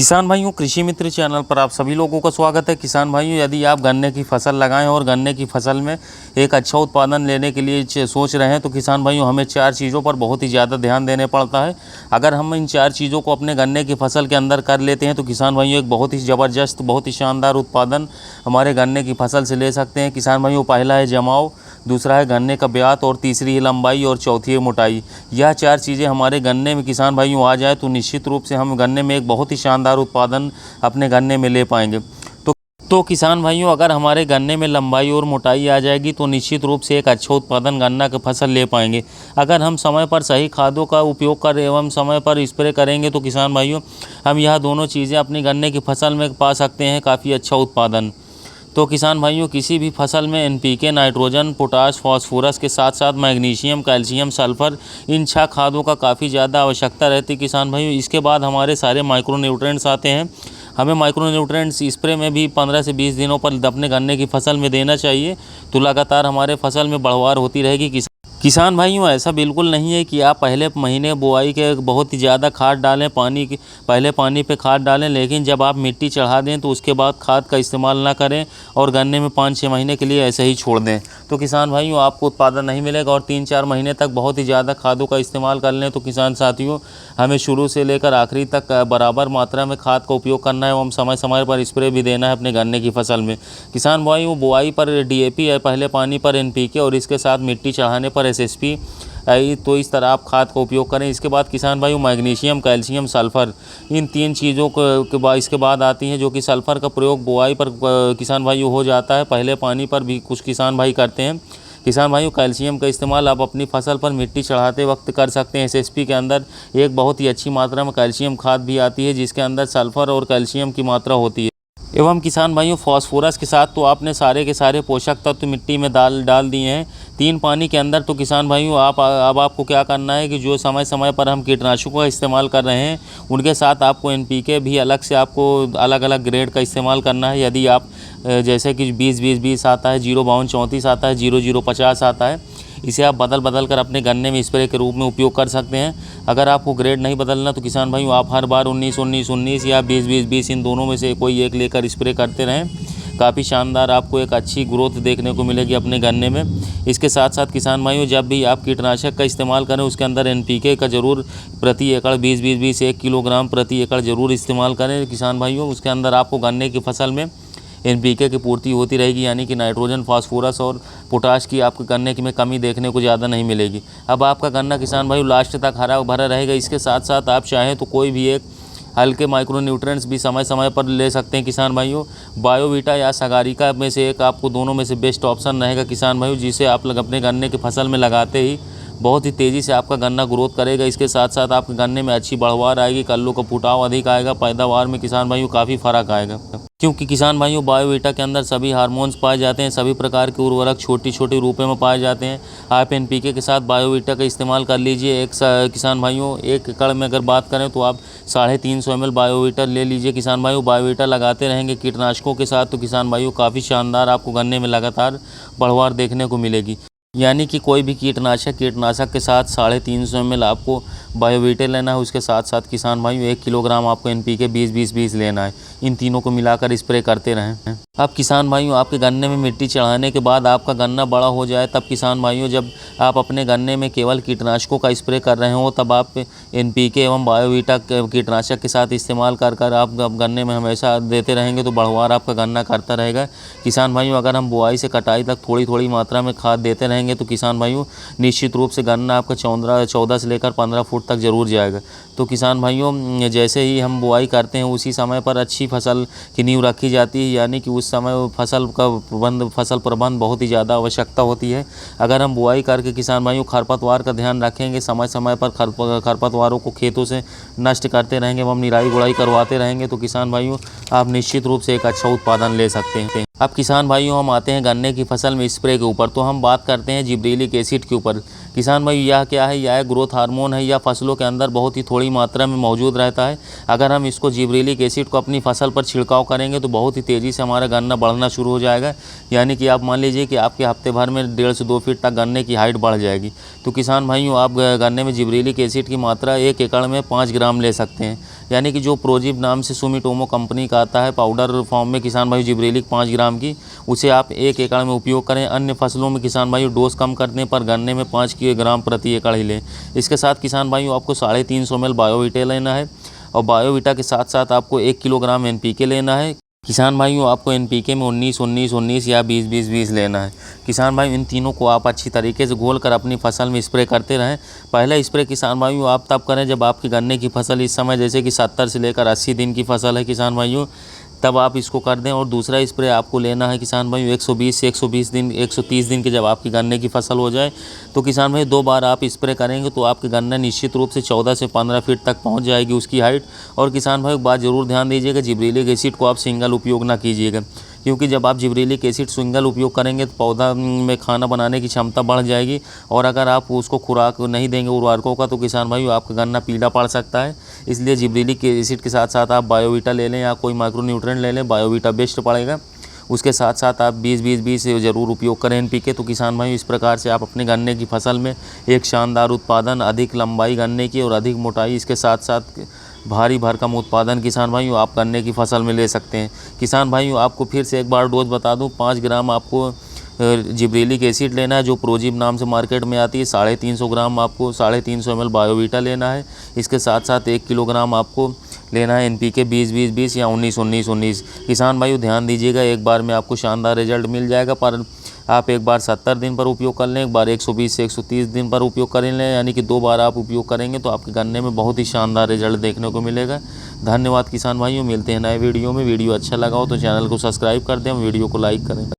किसान भाइयों, कृषि मित्र चैनल पर आप सभी लोगों का स्वागत है। किसान भाइयों, यदि आप गन्ने की फसल लगाएं और गन्ने की फसल में एक अच्छा उत्पादन लेने के लिए सोच रहे हैं तो किसान भाइयों हमें 4 चीज़ों पर बहुत ही ज़्यादा ध्यान देने पड़ता है। अगर हम इन 4 चीज़ों को अपने गन्ने की फसल के अंदर कर लेते हैं तो किसान भाइयों एक बहुत ही ज़बरदस्त, बहुत ही शानदार उत्पादन हमारे गन्ने की फसल से ले सकते हैं। किसान भाइयों, पहला है जमाव, दूसरा है गन्ने का ब्यात और तीसरी है लंबाई और चौथी है मोटाई। यह 4 चीज़ें हमारे गन्ने में किसान भाइयों आ जाए तो निश्चित रूप से हम गन्ने में एक बहुत ही शानदार उत्पादन अपने गन्ने में ले पाएंगे। तो किसान भाइयों, अगर हमारे गन्ने में लंबाई और मोटाई आ जाएगी तो निश्चित रूप से एक अच्छा उत्पादन गन्ना की फसल ले पाएंगे। अगर हम समय पर सही खादों का उपयोग कर एवं समय पर स्प्रे करेंगे तो किसान भाइयों हम यह दोनों चीज़ें अपनी गन्ने की फसल में पा सकते हैं काफ़ी अच्छा उत्पादन। तो किसान भाइयों, किसी भी फसल में एनपीके, नाइट्रोजन, पोटाश, फास्फोरस के साथ साथ मैग्नीशियम, कैल्शियम, सल्फर, इन 6 खादों का काफ़ी ज़्यादा आवश्यकता रहती है किसान भाइयों। इसके बाद हमारे सारे माइक्रो न्यूट्रिएंट्स आते हैं। हमें माइक्रो न्यूट्रिएंट्स स्प्रे में भी 15 से 20 दिनों पर अपने गन्ने की फसल में देना चाहिए, तो लगातार हमारे फसल में बढ़वार होती रहेगी। किसान भाइयों, ऐसा बिल्कुल नहीं है कि आप पहले महीने बुआई के बहुत ही ज़्यादा खाद डालें, पहले पानी पे खाद डालें, लेकिन जब आप मिट्टी चढ़ा दें तो उसके बाद खाद का इस्तेमाल ना करें और गन्ने में 5-6 महीने के लिए ऐसे ही छोड़ दें। तो किसान भाइयों आपको उत्पादन नहीं मिलेगा। और 3-4 महीने तक बहुत ही ज़्यादा खादों का इस्तेमाल कर लें तो किसान साथियों हमें शुरू से लेकर आखिरी तक बराबर मात्रा में खाद का उपयोग करना है एवं समय समय पर स्प्रे भी देना है अपने गन्ने की फसल में। किसान भाइयों, बुआई पर डीएपी है, पहले पानी पर एनपीके और इसके साथ मिट्टी चढ़ाने पर एसएसपी, तो इस तरह आप खाद का उपयोग करें। इसके बाद किसान भाइयों मैग्नीशियम, कैल्शियम, सल्फर, इन 3 चीज़ों के बाद इसके बाद आती हैं, जो कि सल्फर का प्रयोग बुआई पर किसान भाइयों हो जाता है, पहले पानी पर भी कुछ किसान भाई करते हैं। किसान भाइयों, कैल्शियम का इस्तेमाल आप अपनी फसल पर मिट्टी चढ़ाते वक्त कर सकते हैं। एसएसपी के अंदर एक बहुत ही अच्छी मात्रा में कैल्शियम खाद भी आती है जिसके अंदर सल्फर और कैल्शियम की मात्रा होती है। एवं किसान भाइयों, फास्फोरस के साथ तो आपने सारे के सारे पोषक तत्व मिट्टी में डाल दिए हैं 3 पानी के अंदर। तो किसान भाइयों अब आपको क्या करना है कि जो समय समय पर हम कीटनाशकों का इस्तेमाल कर रहे हैं उनके साथ आपको एनपीके भी अलग से आपको अलग अलग ग्रेड का इस्तेमाल करना है। यदि आप जैसे कि 20-20-20 आता है, 0-52-34 आता है, 0-0-50 आता है, इसे आप बदल कर अपने गन्ने में स्प्रे के रूप में उपयोग कर सकते हैं। अगर आपको ग्रेड नहीं बदलना तो किसान भाइयों आप हर बार 19-19-19 या 20-20-20 इन दोनों में से कोई एक लेकर स्प्रे करते रहें। काफ़ी शानदार आपको एक अच्छी ग्रोथ देखने को मिलेगी अपने गन्ने में। इसके साथ साथ किसान भाइयों, जब भी आप कीटनाशक का इस्तेमाल करें उसके अंदर एनपीके का जरूर प्रति एकड़ 20-20-20 1 किलोग्राम प्रति एकड़ जरूर इस्तेमाल करें किसान भाइयों। उसके अंदर आपको गन्ने की फसल में एनपीके की पूर्ति होती रहेगी, यानी कि नाइट्रोजन, फास्फोरस और पोटाश की आपके गन्ने की में कमी देखने को ज़्यादा नहीं मिलेगी। अब आपका गन्ना किसान भाई लास्ट तक हरा भरा रहेगा। इसके साथ साथ आप चाहें तो कोई भी एक हल्के माइक्रो न्यूट्रिएंट्स भी समय समय पर ले सकते हैं किसान भाइयों। बायोवीटा या सगारिका में से एक आपको दोनों में से बेस्ट ऑप्शन रहेगा किसान भाइयों, जिसे आप अपने गन्ने की फसल में लगाते ही बहुत ही तेज़ी से आपका गन्ना ग्रोथ करेगा। इसके साथ साथ आपके गन्ने में अच्छी बढ़वार आएगी, कल्लों का फुटाव अधिक आएगा, पैदावार में किसान भाइयों काफ़ी फ़र्क आएगा। क्योंकि किसान भाइयों बायोवीटा के अंदर सभी हार्मोन्स पाए जाते हैं, सभी प्रकार के उर्वरक छोटी छोटी रूपों में पाए जाते हैं। आप एनपीके के साथ बायोवीटा का इस्तेमाल कर लीजिए। किसान भाइयों 1 एकड़ में अगर बात करें तो आप 350 ml बायोवीटा ले लीजिए किसान भाइयों। बायोवीटा लगाते रहेंगे कीटनाशकों के साथ तो किसान भाइयों काफ़ी शानदार आपको गन्ने में लगातार बढ़वार देखने को मिलेगी। यानी कि कोई भी कीटनाशक के साथ 350 ml आपको बायोवीटा लेना है। उसके साथ साथ किसान भाइयों 1 किलोग्राम आपको एनपीके 20-20-20 लेना है। इन तीनों को मिलाकर स्प्रे करते रहें। अब किसान भाइयों आपके गन्ने में मिट्टी चढ़ाने के बाद आपका गन्ना बड़ा हो जाए तब किसान भाइयों जब आप अपने गन्ने में केवल कीटनाशकों का स्प्रे कर रहे हो तब आप एनपीके एवं बायोवीटा कीटनाशक के साथ इस्तेमाल कर आप गन्ने में हमेशा देते रहेंगे तो बढ़वार आपका गन्ना करता रहेगा। किसान भाइयों अगर हम बुआई से कटाई तक थोड़ी थोड़ी मात्रा में खाद देते रहेंगे तो किसान भाइयों निश्चित रूप से गन्ना आपका 14 से लेकर 15 फुट तक जरूर जाएगा। तो किसान भाइयों जैसे ही हम बुआई करते हैं उसी समय पर अच्छी फसल की नींव रखी जाती है, यानी कि उस समय फसल प्रबंध बहुत ही ज़्यादा आवश्यकता होती है। अगर हम बुआई करके किसान भाइयों खरपतवार का ध्यान रखेंगे, समय समय पर खरपतवारों को खेतों से नष्ट करते रहेंगे एवं निराई गुड़ाई करवाते रहेंगे तो किसान भाइयों आप निश्चित रूप से एक अच्छा उत्पादन ले सकते हैं। अब किसान भाइयों हम आते हैं गन्ने की फसल में स्प्रे के ऊपर। तो हम बात करते हैं जिब्रेलिक एसिड के ऊपर। किसान भाई यह क्या है, यह ग्रोथ हार्मोन है, या फसलों के अंदर बहुत ही थोड़ी मात्रा में मौजूद रहता है। अगर हम इसको जिब्रेलिक एसिड को अपनी फसल पर छिड़काव करेंगे तो बहुत ही तेज़ी से हमारा गन्ना बढ़ना शुरू हो जाएगा। यानी कि आप मान लीजिए कि आपके हफ्ते भर में 1.5 से 2 फीट तक गन्ने की हाइट बढ़ जाएगी। तो किसान भाइयों, आप गन्ने में जिब्रेलिक एसिड की मात्रा 1 एकड़ में 5 ग्राम ले सकते हैं। यानी कि जो प्रोजिब नाम से सुमिटोमो कंपनी का आता है पाउडर फॉर्म में किसान भाई जिब्रेलिक 5 ग्राम की, उसे आप 1 एकड़ में उपयोग करें। अन्य फसलों में किसान भाइयों डोज कम करने पर गन्ने में 5 ग्राम प्रति एकड़ ही लें। इसके साथ किसान भाइयों आपको 350 ml बायोवीटा लेना है, और बायोवीटा के साथ साथ आपको 1 किलोग्राम NPK लेना है। किसान भाइयों आपको NPK में 19-19-19 या 20-20-20 लेना है। किसान भाई इन तीनों को आप अच्छी तरीके से घोलकर अपनी फसल में स्प्रे करते रहें। पहला स्प्रे किसान भाइयों आप तब करें जब आपकी गन्ने की फसल इस समय जैसे कि 70 से लेकर 80 दिन की फसल है किसान भाइयों, तब आप इसको कर दें। और दूसरा स्प्रे आपको लेना है किसान भाइयों 120 से 120 दिन 130 दिन के जब आपकी गन्ने की फसल हो जाए, तो किसान भाई 2 बार आप स्प्रे करेंगे तो आपके गन्ना निश्चित रूप से 14 से 15 फीट तक पहुंच जाएगी उसकी हाइट। और किसान भाई एक बात ज़रूर ध्यान दीजिएगा, जिब्रेलिक एसिड को आप सिंगल उपयोग ना कीजिएगा, क्योंकि जब आप जिब्रेलिक एसिड सिंगल उपयोग करेंगे तो पौधा में खाना बनाने की क्षमता बढ़ जाएगी। और अगर आप उसको खुराक नहीं देंगे उर्वरकों का तो किसान भाई आपका गन्ना पीला पड़ सकता है। इसलिए जिब्रेलिक एसिड के साथ साथ आप बायोवीटा ले लें या कोई माइक्रोन्यूट्रिएंट ले लें, बायोवीटा बेस्ट पड़ेगा। उसके साथ साथ आप 20-20-20 ज़रूर उपयोग करें NPK। तो किसान भाई इस प्रकार से आप अपने गन्ने की फसल में एक शानदार उत्पादन, अधिक लंबाई गन्ने की और अधिक मोटाई, इसके साथ साथ भारी भरकम उत्पादन किसान भाइयों आप गन्ने की फसल में ले सकते हैं। किसान भाइयों आपको फिर से एक बार डोज बता दूं, 5 ग्राम आपको जिब्रेलिक एसिड लेना है जो प्रोजिब नाम से मार्केट में आती है। 350 ग्राम आपको 350 ml बायोवीटा लेना है। इसके साथ साथ 1 किलोग्राम आपको लेना है NPK 20-20-20 या 19-19-19। किसान भाइयों ध्यान दीजिएगा, एक बार में आपको शानदार रिजल्ट मिल जाएगा, पर आप एक बार 70 दिन पर उपयोग कर लें, एक बार 120 से 130 दिन पर उपयोग कर लें, यानी कि 2 बार आप उपयोग करेंगे तो आपके गन्ने में बहुत ही शानदार रिजल्ट देखने को मिलेगा। धन्यवाद किसान भाइयों, मिलते हैं नए वीडियो में। वीडियो अच्छा लगा हो तो चैनल को सब्सक्राइब कर दें, वीडियो को लाइक करें।